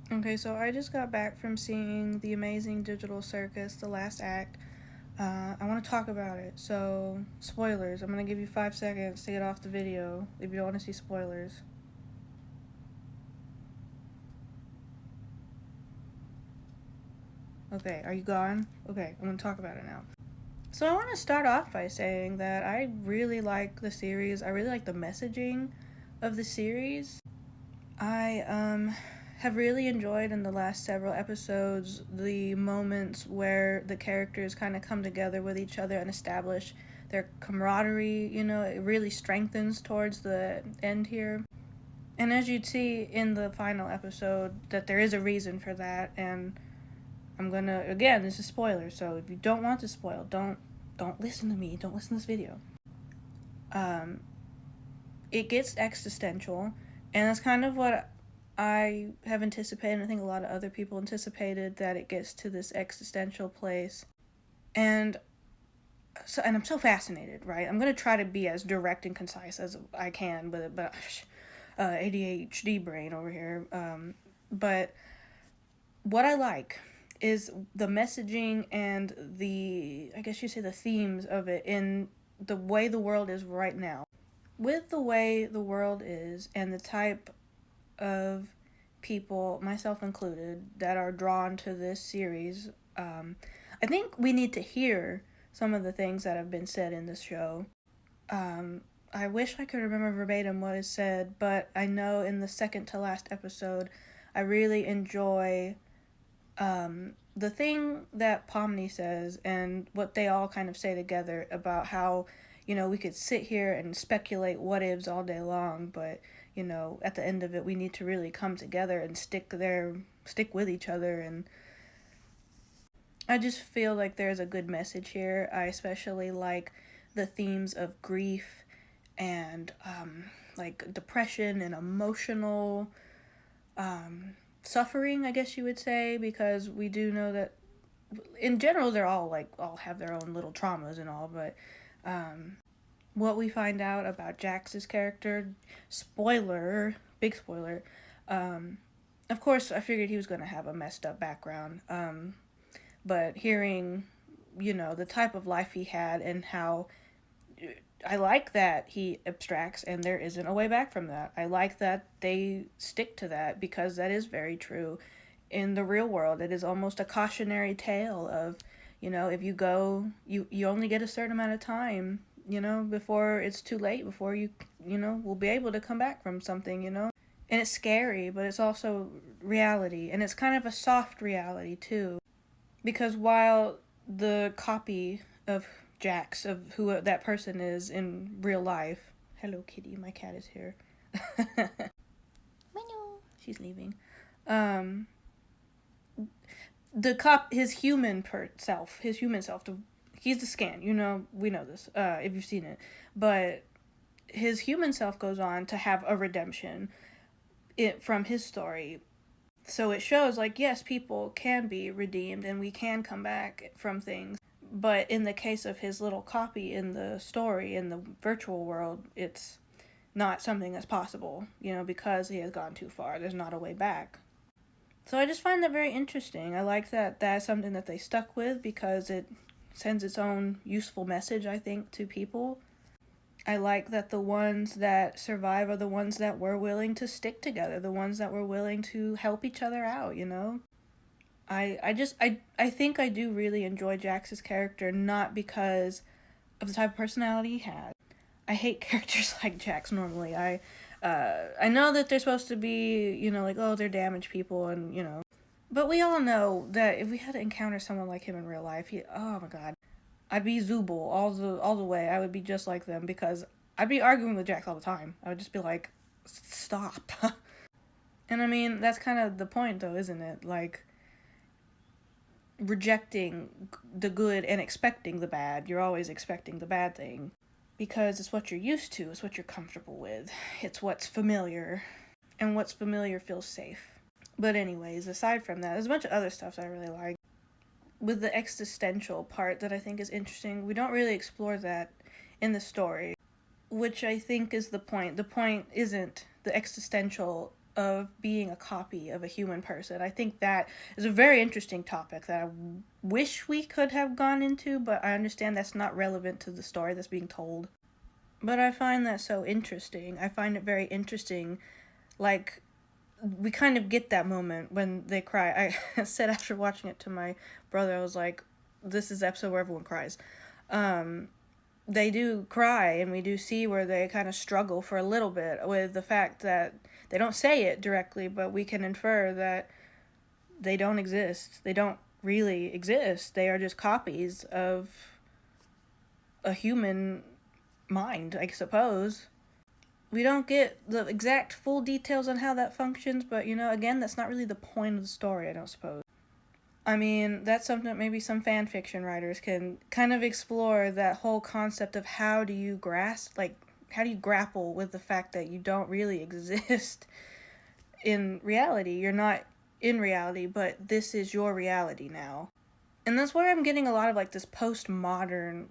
Okay, so I just got back from seeing the amazing digital circus, The Last Act. I want to talk about it. So, spoilers. I'm going to give you 5 seconds to get off the video if you don't want to see spoilers. Okay, are you gone? Okay, I'm going to talk about it now. So, I want to start off by saying that I really like the series. I really like the messaging of the series. I have really enjoyed in the last several episodes the moments where the characters kind of come together with each other and establish their camaraderie. It really strengthens towards the end here. And as you'd see in the final episode, that there is a reason for that. And I'm gonna, again, this is spoilers, so if you don't want to spoil, don't listen to me. Don't listen to this video. Um, it gets existential, and that's kind of what I have anticipated. I think a lot of other people anticipated that it gets to this existential place, and I'm so fascinated. Right, I'm gonna try to be as direct and concise as I can, but ADHD brain over here. But what I like is the messaging and I guess you say the themes of it in the way the world is right now. With the way the world is and the type of people, myself included, that are drawn to this series, I think we need to hear some of the things that have been said in this show. I wish I could remember verbatim what is said, but I know in the second to last episode, I really enjoy the thing that Pomni says and what they all kind of say together about how, we could sit here and speculate what ifs all day long, but, at the end of it, we need to really come together and stick with each other. And I just feel like there's a good message here. I especially like the themes of grief and like depression and emotional suffering, I guess you would say, because we do know that in general they're all have their own little traumas and all, but what we find out about Jax's character, spoiler, big spoiler, of course I figured he was going to have a messed up background, but hearing, the type of life he had and how I like that he abstracts and there isn't a way back from that. I like that they stick to that because that is very true. In the real world, it is almost a cautionary tale of, if you go, you only get a certain amount of time, before it's too late, before will be able to come back from something. And it's scary, but it's also reality. And it's kind of a soft reality, too. Because while the copy of Jax, of who that person is in real life. Hello, kitty. My cat is here. She's leaving. Um, his human self, he's the scan. We know this. If you've seen it, but his human self goes on to have a redemption, from his story. So it shows, like, yes, people can be redeemed and we can come back from things. But in the case of his little copy in the story, in the virtual world, it's not something that's possible, because he has gone too far. There's not a way back. So I just find that very interesting. I like that that's something that they stuck with because it sends its own useful message, I think, to people. I like that the ones that survive are the ones that were willing to stick together, the ones that were willing to help each other out. I think I do really enjoy Jax's character, not because of the type of personality he has. I hate characters like Jax normally. I know that they're supposed to be, like, oh, they're damaged people and, but we all know that if we had to encounter someone like him in real life, oh my god, I'd be Zubul all the way. I would be just like them because I'd be arguing with Jax all the time. I would just be like, stop. And I mean, that's kind of the point though, isn't it? Like, rejecting the good and expecting the bad. You're always expecting the bad thing because it's what you're used to, it's what you're comfortable with, it's what's familiar, and what's familiar feels safe. But anyways, aside from that, there's a bunch of other stuff that I really like. With the existential part that I think is interesting, we don't really explore that in the story, which I think is the point. The point isn't the existential of being a copy of a human person. I think that is a very interesting topic that I wish we could have gone into, but I understand that's not relevant to the story that's being told. But I find that so interesting. I find it very interesting. Like, we kind of get that moment when they cry. I said after watching it to my brother, I was like, this is the episode where everyone cries. They do cry, and we do see where they kind of struggle for a little bit with the fact that they don't say it directly, but we can infer that they don't exist. They don't really exist. They are just copies of a human mind, I suppose. We don't get the exact full details on how that functions, but, again, that's not really the point of the story, I don't suppose. I mean, that's something that maybe some fan fiction writers can kind of explore, that whole concept of how do you grapple with the fact that you don't really exist in reality. You're not in reality, but this is your reality now. And that's where I'm getting a lot of, this postmodern,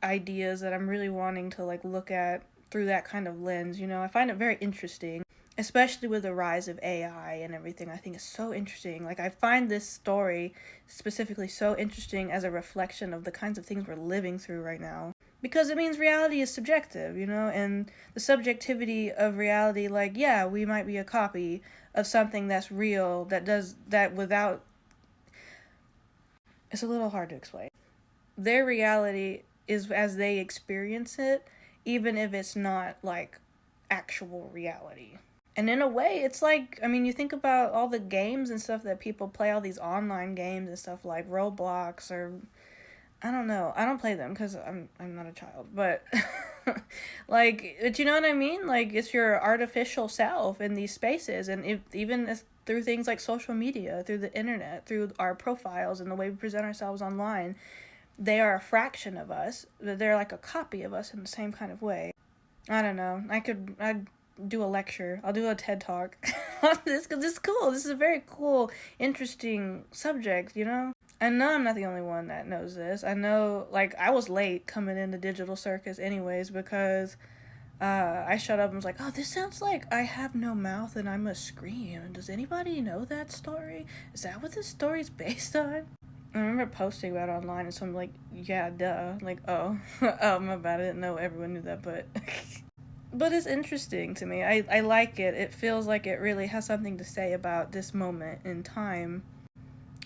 ideas that I'm really wanting to, look at through that kind of lens. I find it very interesting, especially with the rise of AI and everything. I think it's so interesting. I find this story specifically so interesting as a reflection of the kinds of things we're living through right now. Because it means reality is subjective, and the subjectivity of reality, we might be a copy of something that's real, that does that without... It's a little hard to explain. Their reality is as they experience it, even if it's not, actual reality. And in a way, it's you think about all the games and stuff that people play, all these online games and stuff like Roblox, or I don't know. I don't play them because I'm not a child, but but you know what I mean? It's your artificial self in these spaces, and through things like social media, through the internet, through our profiles and the way we present ourselves online, they are a fraction of us. They're like a copy of us in the same kind of way. I don't know. I'd do a lecture. I'll do a TED Talk on this because it's cool. This is a very cool, interesting subject, I know I'm not the only one that knows this. I know, I was late coming into Digital Circus anyways because I shut up and was like, oh, this sounds like I have no mouth and I must scream. And does anybody know that story? Is that what this story's based on? I remember posting about it online and someone like, yeah, duh. Oh, my bad. I didn't know everyone knew that, but... But it's interesting to me. I like it. It feels like it really has something to say about this moment in time.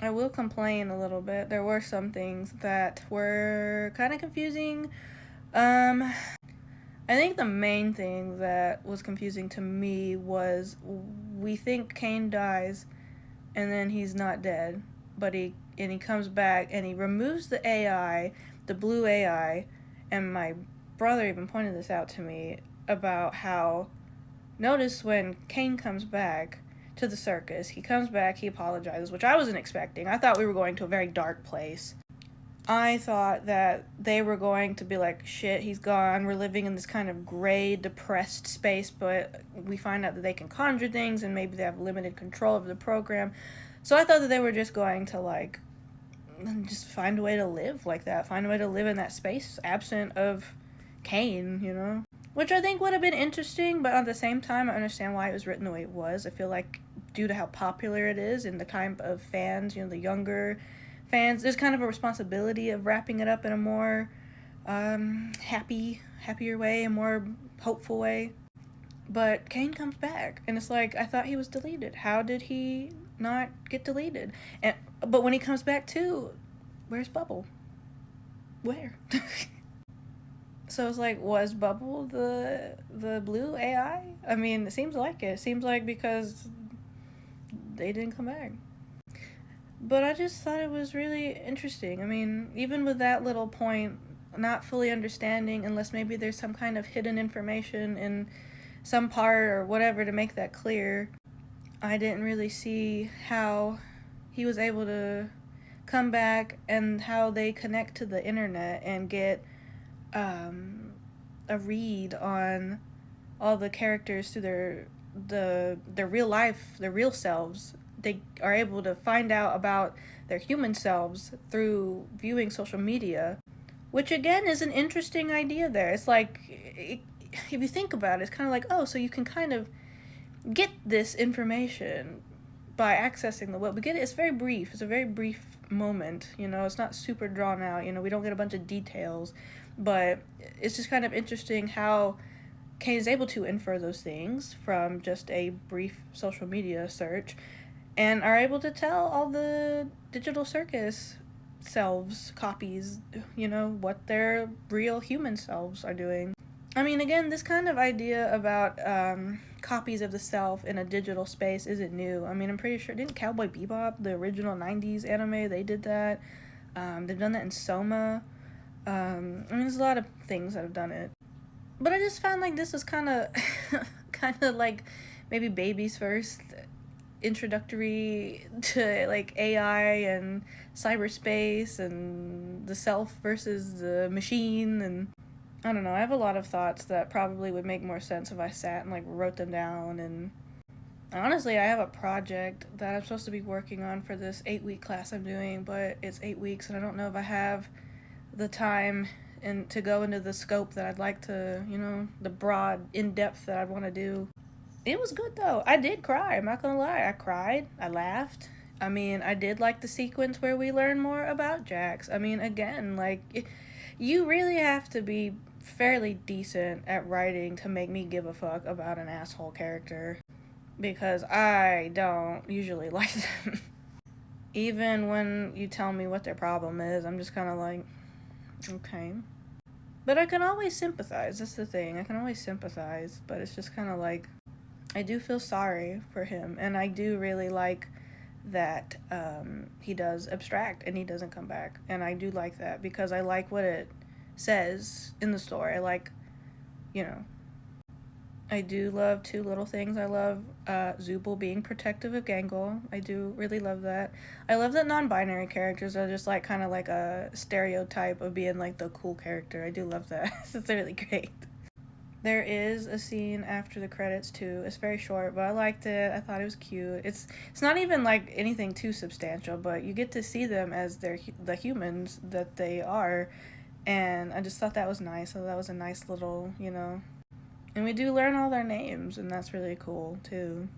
I will complain a little bit. There were some things that were kind of confusing. I think the main thing that was confusing to me was we think Kane dies and then he's not dead, but he comes back and he removes the AI, the blue AI, and my brother even pointed this out to me about how, notice when Kane comes back to the circus, he comes back, he apologizes, which I wasn't expecting. I thought we were going to a very dark place. I thought that they were going to be like, shit, he's gone, we're living in this kind of gray, depressed space, but we find out that they can conjure things and maybe they have limited control of the program. So I thought that they were just going to just find a way to live like that, find a way to live in that space absent of Kane, Which I think would have been interesting, but at the same time, I understand why it was written the way it was. I feel like due to how popular it is and the kind of fans, the younger fans, there's kind of a responsibility of wrapping it up in a more happier way, a more hopeful way. But Kane comes back, and it's I thought he was deleted. How did he not get deleted? But when he comes back too, where's Bubble? Where? So it's was Bubble the blue AI? I mean, it seems like it. It seems like because they didn't come back. But I just thought it was really interesting. I mean, even with that little point, not fully understanding, unless maybe there's some kind of hidden information in some part or whatever to make that clear, I didn't really see how he was able to come back and how they connect to the internet and get a read on all the characters through their real life, their real selves. They are able to find out about their human selves through viewing social media, which again is an interesting idea there. It's if you think about it, it's kind of oh, so you can kind of get this information by accessing the web. We get it. It's very brief. It's a very brief moment. It's not super drawn out. We don't get a bunch of details, but it's just kind of interesting how Kane is able to infer those things from just a brief social media search, and are able to tell all the digital circus selves, copies, what their real human selves are doing. I mean, again, this kind of idea about copies of the self in a digital space isn't new. I mean, I'm pretty sure, didn't Cowboy Bebop, the original 90s anime, they did that? They've done that in Soma. I mean, there's a lot of things that have done it. But I just found like this was kind of, kind of like maybe baby's first introductory to like AI and cyberspace and the self versus the machine. And I don't know, I have a lot of thoughts that probably would make more sense if I sat and like wrote them down. And honestly, I have a project that I'm supposed to be working on for this 8-week class I'm doing, but it's 8 weeks and I don't know if I have the time and to go into the scope that I'd like to, the broad in-depth that I'd want to do. It was good though. I did cry. I'm not gonna lie. I cried. I laughed. I mean, I did like the sequence where we learn more about Jax. I mean, again, like, you really have to be fairly decent at writing to make me give a fuck about an asshole character. Because I don't usually like them. Even when you tell me what their problem is, I'm just kind of like, okay. But I can always sympathize. That's the thing. I can always sympathize. But it's just kind of like, I do feel sorry for him, and I do really like that he does abstract and he doesn't come back, and I do like that because I like what it says in the story. I like, you know, I do love two little things. I love Zubul being protective of Gangle. I do really love that. I love that non-binary characters are just like kind of like a stereotype of being like the cool character. I do love that. It's really great. There is a scene after the credits too. It's very short, but I liked it. I thought it was cute. It's not even like anything too substantial, but you get to see them as the humans that they are, and I just thought that was nice. So that was a nice little, and we do learn all their names, and that's really cool too.